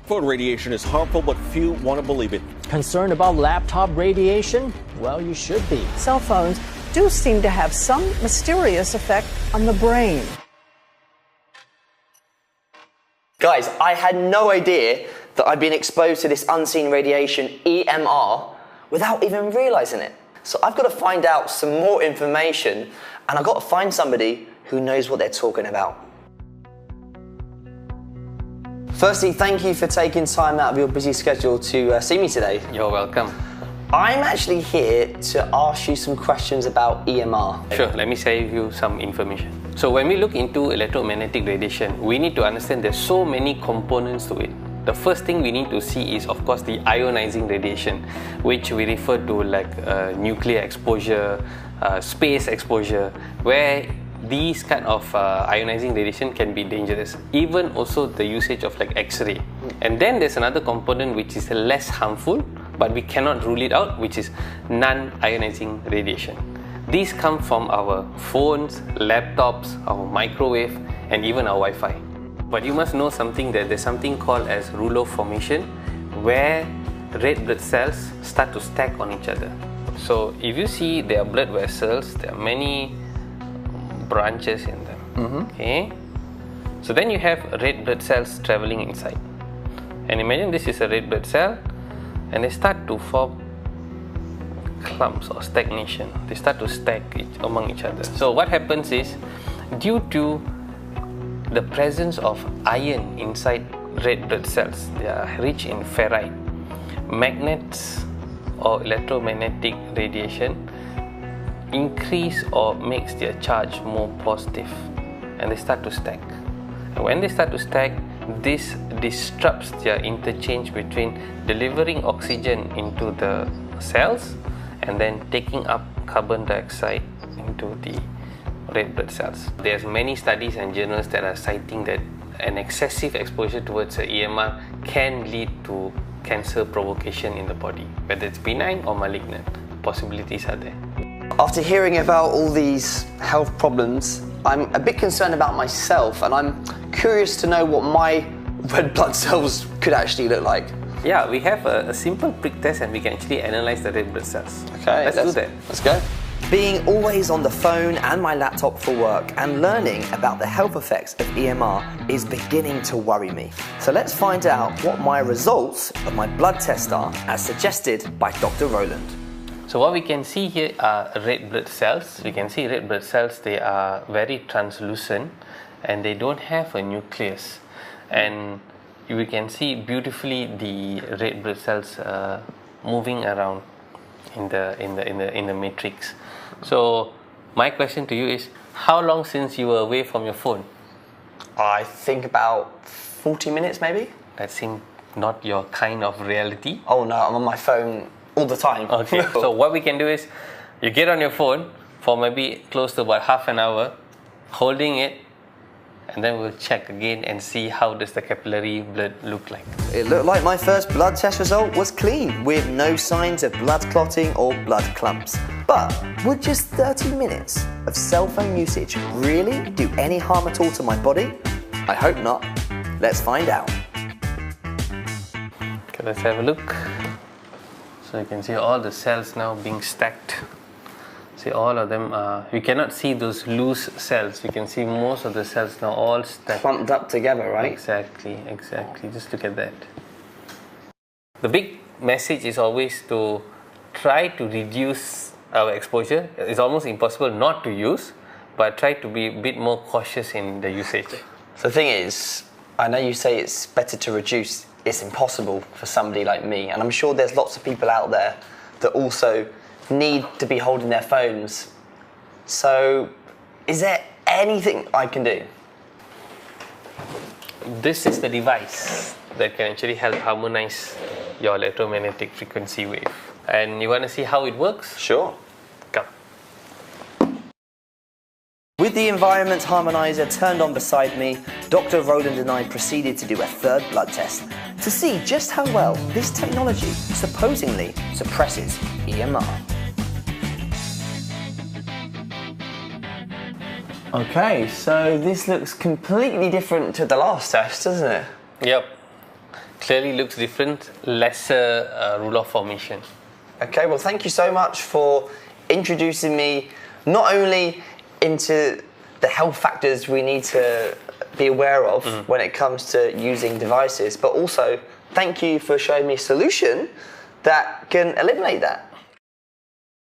Smartphone radiation is harmful, but few want to believe it. Concerned about laptop radiation? Well, you should be. Cell phones do seem to have some mysterious effect on the brain. Guys, I had no idea that I'd been exposed to this unseen radiation, EMR, without even realizing it. So I've got to find out some more information, and I've got to find somebody who knows what they're talking about. Firstly, thank you for taking time out of your busy schedule to see me today. You're welcome. I'm actually here to ask you some questions about EMR. Sure, let me share with you some information. So when we look into electromagnetic radiation, we need to understand there's so many components to it. The first thing we need to see is, of course, the ionizing radiation, which we refer to like nuclear exposure, space exposure, where these kind of ionizing radiation can be dangerous. Even also the usage of like X-ray. And then there's another component which is less harmful, but we cannot rule it out, which is non-ionizing radiation. These come from our phones, laptops, our microwave, and even our Wi-Fi. But you must know something, that there's something called as rouleau formation, where red blood cells start to stack on each other. So if you see there are blood vessels, there are many branches in them. Okay? So then you have red blood cells traveling inside. And imagine this is a red blood cell, and they start to form clumps or stagnation. They start to stack among each other. So what happens is, due to the presence of iron inside red blood cells, they are rich in ferrite, magnets or electromagnetic radiation increase or makes their charge more positive, and they start to stack. And when they start to stack, this disrupts their interchange between delivering oxygen into the cells and then taking up carbon dioxide into the red blood cells. There's many studies and journals that are citing that an excessive exposure towards the EMR can lead to cancer provocation in the body, whether it's benign or malignant. Possibilities are there. After hearing about all these health problems, I'm a bit concerned about myself, and I'm curious to know what my red blood cells could actually look like. Yeah, we have a simple prick test, and we can actually analyze the red blood cells. Okay, let's do that. Let's go. Being always on the phone and my laptop for work and learning about the health effects of EMR is beginning to worry me. So let's find out what my results of my blood test are, as suggested by Dr. Roland. So what we can see here are red blood cells. We can see red blood cells, they are very translucent and they don't have a nucleus. And we can see beautifully the red blood cells moving around in the matrix. So my question to you is, how long since you were away from your phone? I think about 40 minutes maybe. That seems not your kind of reality. Oh no, I'm on my phone all the time. Okay, so what we can do is, you get on your phone for maybe close to about half an hour, holding it, and then we'll check again and see how does the capillary blood look like. It looked like my first blood test result was clean, with no signs of blood clotting or blood clumps. But would just 30 minutes of cell phone usage really do any harm at all to my body? I hope not. Let's find out. Okay, let's have a look. So you can see all the cells now being stacked. See, all of them are, you cannot see those loose cells. You can see most of the cells now all stacked. Clumped up together, right? Exactly. Just look at that. The big message is always to try to reduce our exposure. It's almost impossible not to use, but try to be a bit more cautious in the usage. So the thing is, I know you say it's better to reduce. It's impossible for somebody like me, and I'm sure there's lots of people out there that also need to be holding their phones. So is there anything I can do? This is the device that can actually help harmonize your electromagnetic frequency wave. And you want to see how it works? Sure. Come. With the environment harmonizer turned on beside me, Dr. Roland and I proceeded to do a third blood test to see just how well this technology supposedly suppresses EMR. Okay, so this looks completely different to the last test, doesn't it? Yep. clearly looks different, lesser rule of formation. Okay, well, thank you so much for introducing me not only into the health factors we need to be aware of when it comes to using devices, but also thank you for showing me a solution that can eliminate that.